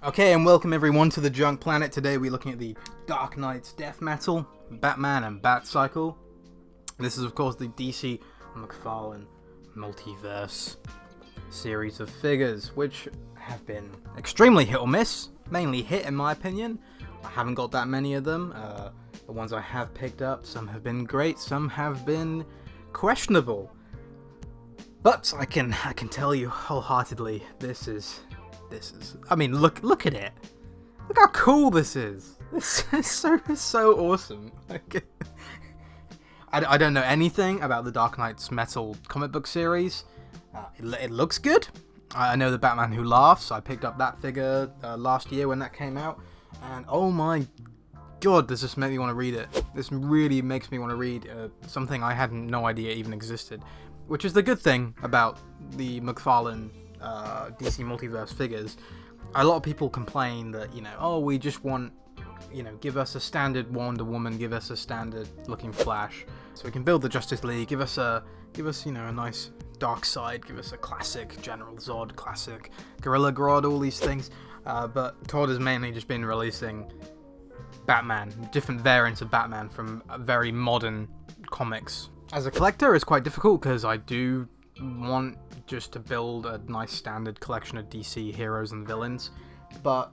Okay, and welcome everyone to the Junk Planet. Today we're looking at the Dark Knight's Death Metal, Batman and Batcycle. This is of course the DC McFarlane Multiverse series of figures, which have been extremely hit or miss. Mainly hit in my opinion. I haven't got that many of them. The ones I have picked up, some have been great, some have been questionable. But I can tell you wholeheartedly, this is. I mean, look at it. Look how cool this is. This is so awesome. I don't know anything about the Dark Knight's Metal comic book series. It looks good. I know the Batman Who Laughs. I picked up that figure last year when that came out, and oh my god, does this make me want to read it? This really makes me want to read something I had no idea even existed, which is the good thing about the McFarlane DC Multiverse figures. A lot of people complain that, oh, we just want, give us a standard Wonder Woman, give us a standard looking Flash, so we can build the Justice League, give us a nice Dark Side, give us a classic General Zod, classic Gorilla Grodd, all these things. But Todd has mainly just been releasing Batman, different variants of Batman from very modern comics. As a collector, it's quite difficult because I do want just to build a nice standard collection of DC heroes and villains, but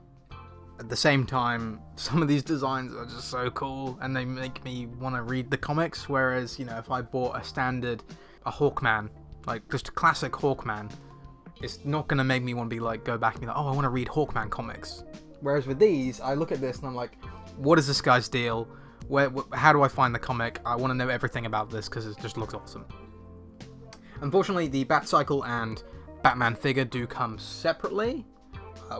at the same time, some of these designs are just so cool and they make me want to read the comics, whereas, if I bought a Hawkman, like just a classic Hawkman, it's not going to make me want to go back and be like, oh, I want to read Hawkman comics. Whereas with these, I look at this and I'm like, what is this guy's deal? How do I find the comic? I want to know everything about this because it just looks awesome. Unfortunately, the Batcycle and Batman figure do come separately,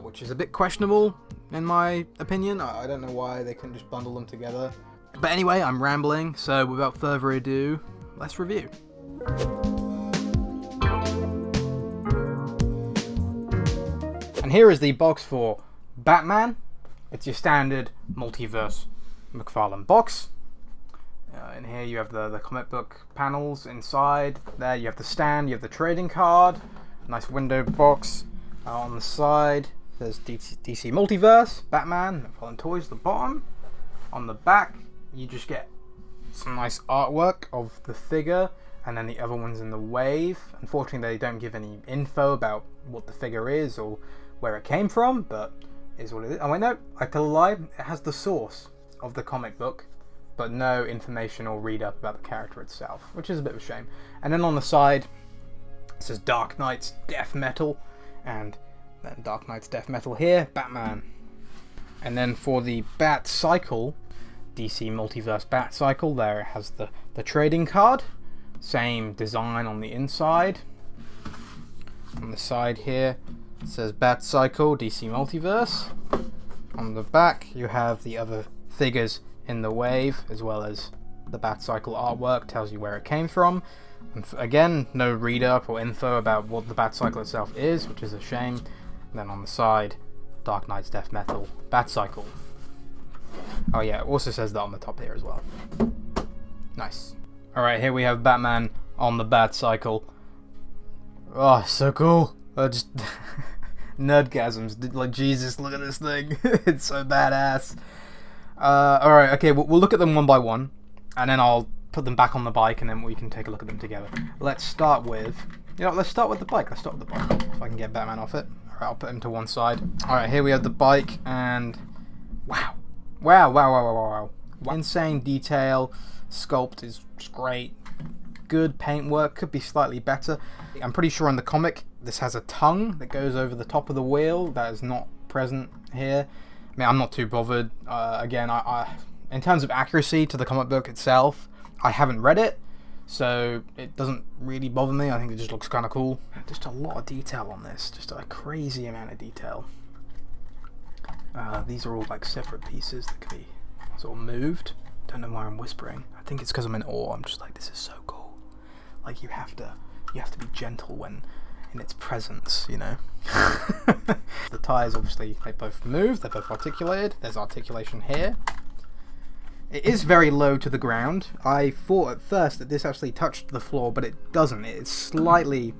which is a bit questionable in my opinion. I don't know why they couldn't just bundle them together. But anyway, I'm rambling, so without further ado, let's review. And here is the box for Batman. It's your standard Multiverse McFarlane box. In here you have the comic book panels inside. There you have the stand, you have the trading card, nice window box. On the side there's DC Multiverse, Batman, McFarlane Toys at the bottom. On the back you just get some nice artwork of the figure, and then the other one's in the wave. Unfortunately they don't give any info about what the figure is or where it came from, but it is what it is. Oh wait, no, I tell a lie, it has the source of the comic book, but no information or read up about the character itself, which is a bit of a shame. And then on the side it says Dark Knight's Death Metal, and then Dark Knight's Death Metal here, Batman. And then for the Batcycle, DC Multiverse Batcycle, there it has the trading card, same design on the inside. On the side here it says Batcycle DC Multiverse. On the back you have the other figures in the wave, as well as the Batcycle artwork tells you where it came from. And again, no read up or info about what the Batcycle itself is, which is a shame. And then on the side, Dark Knight's Death Metal Batcycle. Oh yeah, it also says that on the top here as well. Nice. Alright, here we have Batman on the Batcycle. Oh, so cool. Just nerdgasms. Like, Jesus, look at this thing. It's so badass. Alright, okay, we'll look at them one by one, and then I'll put them back on the bike, and then we can take a look at them together. Let's start with the bike. Let's start with the bike, if I can get Batman off it. Alright, I'll put him to one side. Alright, here we have the bike, and wow. Insane detail, sculpt is great, good paintwork, could be slightly better. I'm pretty sure in the comic, this has a tongue that goes over the top of the wheel, that is not present here. I mean, I'm not too bothered. Again, I in terms of accuracy to the comic book itself, I haven't read it, so it doesn't really bother me. I think it just looks kind of cool. Just a lot of detail on this, just a crazy amount of detail. These are all like separate pieces that can be sort of moved. Don't know why I'm whispering. I think it's because I'm in awe. I'm just like, this is so cool. Like you have to be gentle when in its presence, The tyres, obviously, they both move, they're both articulated. There's articulation here. It is very low to the ground. I thought at first that this actually touched the floor, but it doesn't. It's slightly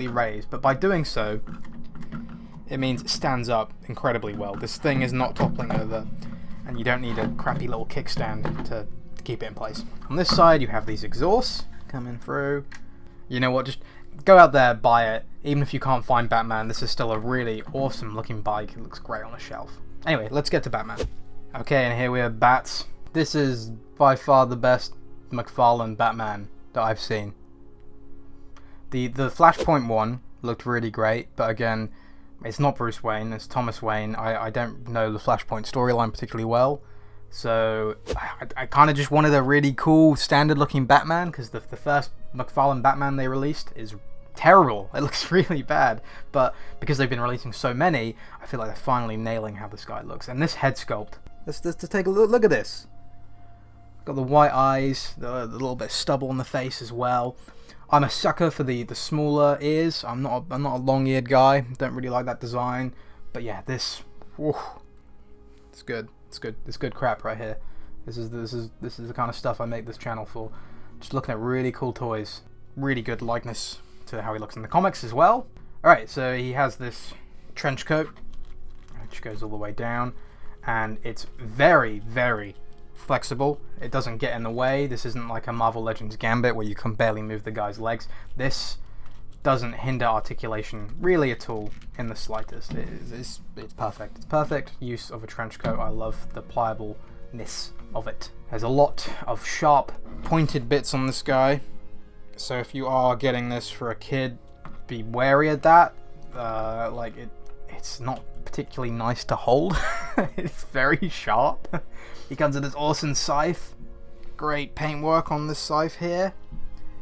raised, but by doing so, it means it stands up incredibly well. This thing is not toppling over, and you don't need a crappy little kickstand to keep it in place. On this side, you have these exhausts coming through. You know what, just go out there, buy it. Even if you can't find Batman, this is still a really awesome looking bike. It looks great on a shelf. Anyway, let's get to Batman. Okay, and here we have Bats. This is by far the best McFarlane Batman that I've seen. The Flashpoint one looked really great, but again, it's not Bruce Wayne, it's Thomas Wayne. I don't know the Flashpoint storyline particularly well, so I kind of just wanted a really cool standard looking Batman, because the first McFarlane Batman they released is terrible. It looks really bad, but because they've been releasing so many, I feel like they're finally nailing how this guy looks. And this head sculpt, let's take a look at this. Got the white eyes, the little bit of stubble on the face as well. I'm a sucker for the smaller ears. I'm not a long-eared guy. Don't really like that design. But yeah, this, whew, it's good. It's good. It's good crap right here. This is the kind of stuff I make this channel for. Just looking at really cool toys. Really good likeness to how he looks in the comics as well. All right, so he has this trench coat, which goes all the way down, and it's very, very flexible. It doesn't get in the way. This isn't like a Marvel Legends Gambit where you can barely move the guy's legs. This doesn't hinder articulation really at all in the slightest. It's perfect. It's perfect use of a trench coat. I love the pliableness of it. There's a lot of sharp, pointed bits on this guy. So if you are getting this for a kid, be wary of that. It's not particularly nice to hold. It's very sharp. He comes with this awesome scythe. Great paintwork on this scythe here.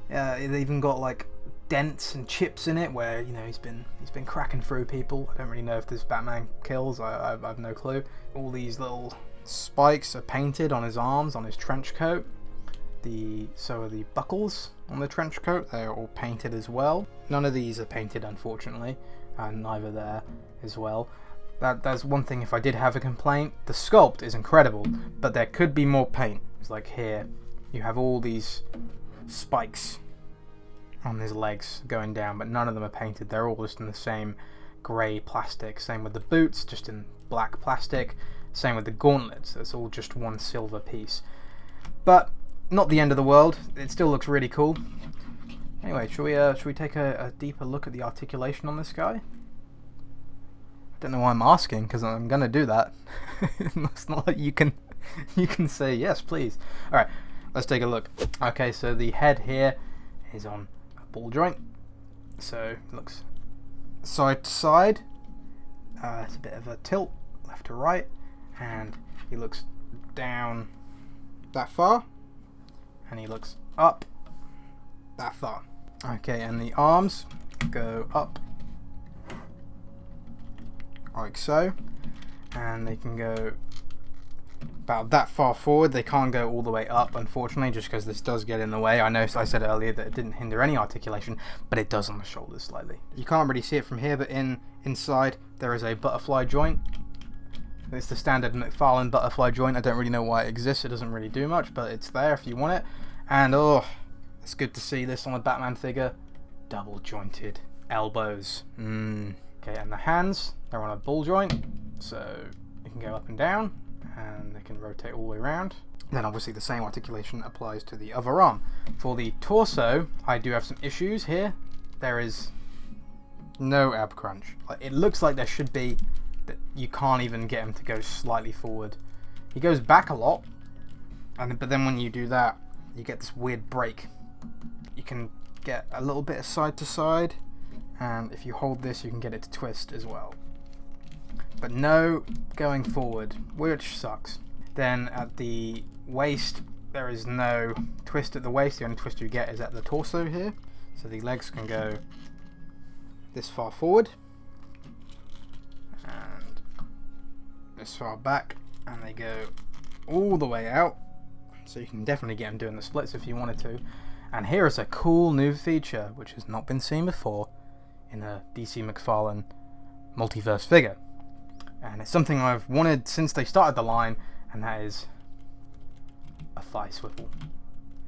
It even got like dents and chips in it where, you know, he's been cracking through people. I don't really know if this Batman kills. I have no clue. All these little spikes are painted on his arms, on his trench coat. So are the buckles on the trench coat. They're all painted as well. None of these are painted, unfortunately, and neither there as well. That's one thing. If I did have a complaint, the sculpt is incredible, but there could be more paint. It's like here, you have all these spikes on his legs going down, but none of them are painted. They're all just in the same grey plastic. Same with the boots, just in black plastic. Same with the gauntlets. It's all just one silver piece. But not the end of the world. It still looks really cool. Anyway, should we take a deeper look at the articulation on this guy? Don't know why I'm asking, because I'm gonna do that. It's not like you can say yes, please. All right, let's take a look. Okay, so the head here is on a ball joint, so it looks side to side. It's a bit of a tilt, left to right, and he looks down that far, and he looks up that far. Okay, and the arms go up like so, and they can go about that far forward. They can't go all the way up, unfortunately, just because this does get in the way. I know I said earlier that it didn't hinder any articulation, but it does on the shoulders slightly. You can't really see it from here, but inside there is a butterfly joint. It's the standard McFarlane butterfly joint. I don't really know why it exists. It doesn't really do much, but it's there if you want it. And oh, it's good to see this on a Batman figure. Double jointed elbows. Okay, and the hands, they're on a ball joint, so you can go up and down, and they can rotate all the way around. Then obviously the same articulation applies to the other arm. For the torso, I do have some issues here. There is no ab crunch. It looks like there should be, but you can't even get him to go slightly forward. He goes back a lot, but then when you do that, you get this weird break. You can get a little bit of side to side, and if you hold this, you can get it to twist as well. But no going forward, which sucks. Then at the waist, there is no twist at the waist. The only twist you get is at the torso here. So the legs can go this far forward and this far back, and they go all the way out. So you can definitely get them doing the splits if you wanted to. And here is a cool new feature which has not been seen before in a DC McFarlane Multiverse figure. And it's something I've wanted since they started the line, and that is a thigh swivel.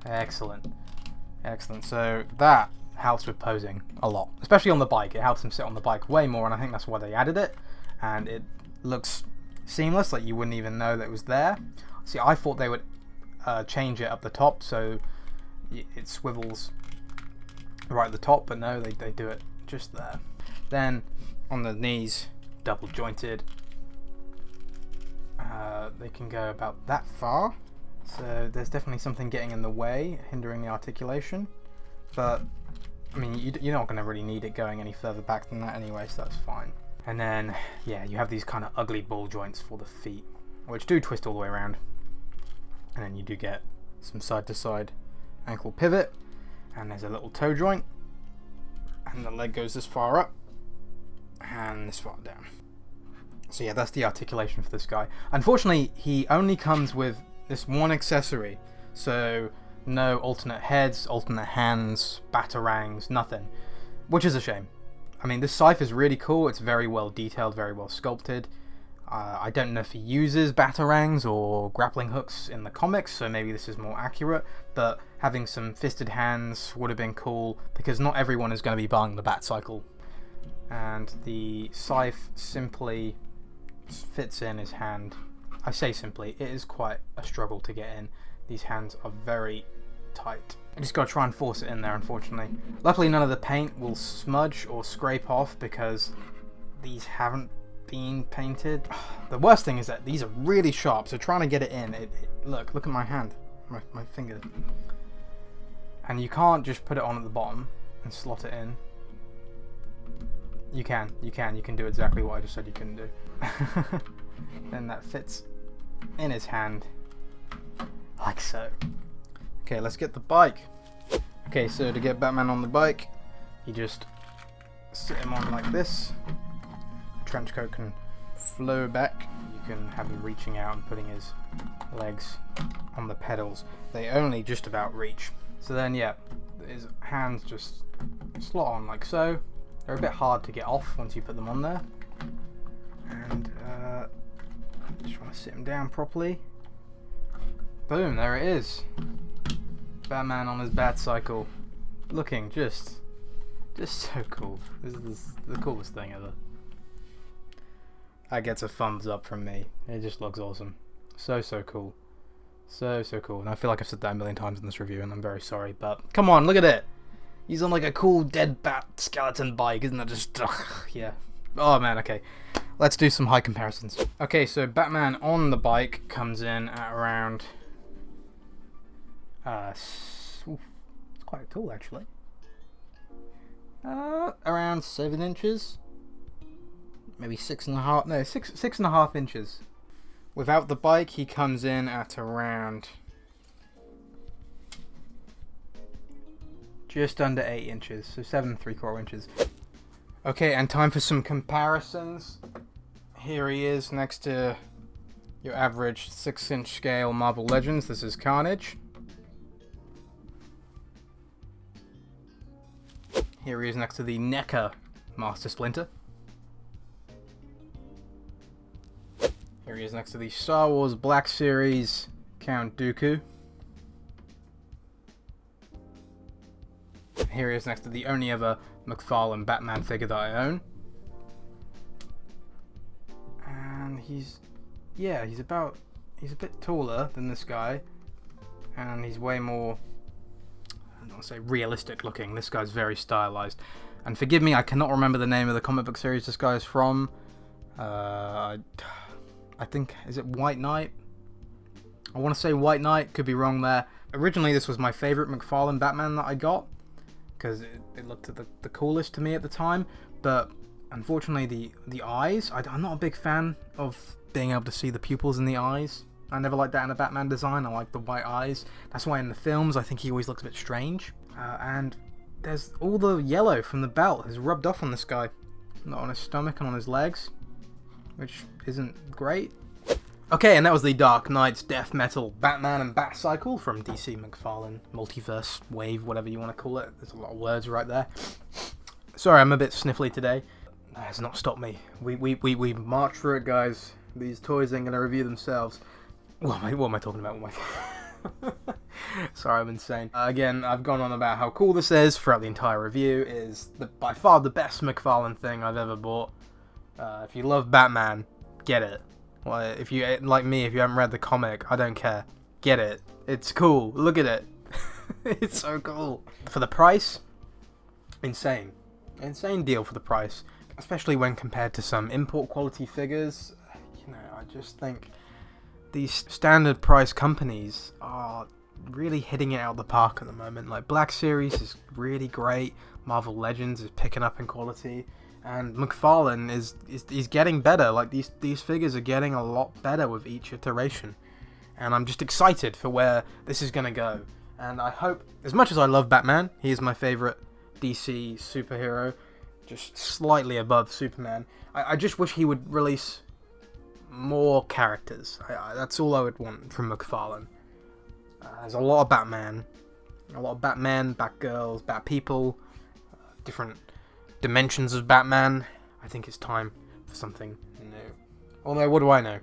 Excellent. Excellent. So that helps with posing a lot, especially on the bike. It helps him sit on the bike way more, and I think that's why they added it, and it looks seamless, like you wouldn't even know that it was there. See, I thought they would change it up the top so it swivels right at the top, but no, they do it just there. Then on the knees, double jointed, they can go about that far, so there's definitely something getting in the way, hindering the articulation, but I mean, you're not going to really need it going any further back than that anyway, so that's fine. And then, yeah, you have these kind of ugly ball joints for the feet, which do twist all the way around, and then you do get some side-to-side ankle pivot, and there's a little toe joint, and the leg goes this far up and this far down. So yeah, that's the articulation for this guy. Unfortunately, he only comes with this one accessory, so no alternate heads, alternate hands, batarangs, nothing, which is a shame. I mean, this scythe is really cool. It's very well detailed, very well sculpted. I don't know if he uses batarangs or grappling hooks in the comics, so maybe this is more accurate, but having some fisted hands would have been cool, because not everyone is going to be buying the Batcycle. And the scythe simply fits in his hand. I say simply, it is quite a struggle to get in. These hands are very tight. I just got to try and force it in there, unfortunately. Luckily, none of the paint will smudge or scrape off, because these haven't been painted. The worst thing is that these are really sharp, so trying to get it in, look at my hand, my finger. And you can't just put it on at the bottom and slot it in. You can do exactly what I just said you couldn't do. Then that fits in his hand, like so. Okay, let's get the bike. Okay, so to get Batman on the bike, you just sit him on like this. The trench coat can flow back. You can have him reaching out and putting his legs on the pedals. They only just about reach. So then, yeah, his hands just slot on like so. They're a bit hard to get off once you put them on there. And just want to sit him down properly. Boom, there it is. Batman on his Batcycle, looking just so cool. This is the coolest thing ever. That gets a thumbs up from me. It just looks awesome. So cool. So cool. And I feel like I've said that a million times in this review, and I'm very sorry, but come on, look at it. He's on like a cool dead bat skeleton bike, isn't that just... yeah. Oh man, okay. Let's do some height comparisons. Okay, so Batman on the bike comes in at around... it's quite tall actually. Around 7 inches. Maybe 6.5, no, 6.5 inches. Without the bike, he comes in at around... just under 8 inches, so 7.75 inches. Okay, and time for some comparisons. Here he is next to your average 6-inch scale Marvel Legends. This is Carnage. Here he is next to the NECA Master Splinter. Here he is next to the Star Wars Black Series Count Dooku. Here he is next to the only ever McFarlane Batman figure that I own. And he's a bit taller than this guy. And he's way more, I don't want to say realistic looking. This guy's very stylized. And forgive me, I cannot remember the name of the comic book series this guy is from. I think, is it White Knight? I want to say White Knight, could be wrong there. Originally this was my favourite McFarlane Batman that I got, because it looked the coolest to me at the time, but unfortunately the eyes, I'm not a big fan of being able to see the pupils in the eyes. I never liked that in a Batman design. I like the white eyes. That's why in the films I think he always looks a bit strange. And there's all the yellow from the belt has rubbed off on this guy, not on his stomach and on his legs, which isn't great. Okay, and that was the Dark Knight's Death Metal Batman and Batcycle from DC McFarlane Multiverse Wave, whatever you want to call it. There's a lot of words right there. Sorry, I'm a bit sniffly today. That has not stopped me. We march through it, guys. These toys ain't gonna review themselves. What am I talking about? Sorry, I'm insane. Again, I've gone on about how cool this is throughout the entire review. It is by far the best McFarlane thing I've ever bought. If you love Batman, get it. Well, if you, like me, if you haven't read the comic, I don't care. Get it. It's cool. Look at it. It's so cool. For the price, insane. Insane deal for the price. Especially when compared to some import quality figures. You know, I just think these standard price companies are really hitting it out of the park at the moment. Like, Black Series is really great. Marvel Legends is picking up in quality. And McFarlane is getting better. Like, these figures are getting a lot better with each iteration. And I'm just excited for where this is going to go. And I hope, as much as I love Batman, he is my favourite DC superhero, just slightly above Superman. I just wish he would release more characters. That's all I would want from McFarlane. There's a lot of Batman. A lot of Batman, Batgirls, Batpeople, different dimensions of Batman. I think it's time for something new. Although, what do I know?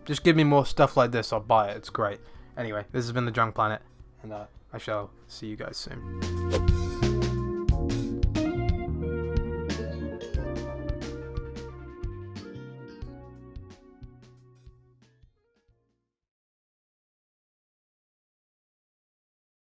Just give me more stuff like this, I'll buy it. It's great. Anyway, this has been The Junk Planet, and I shall see you guys soon.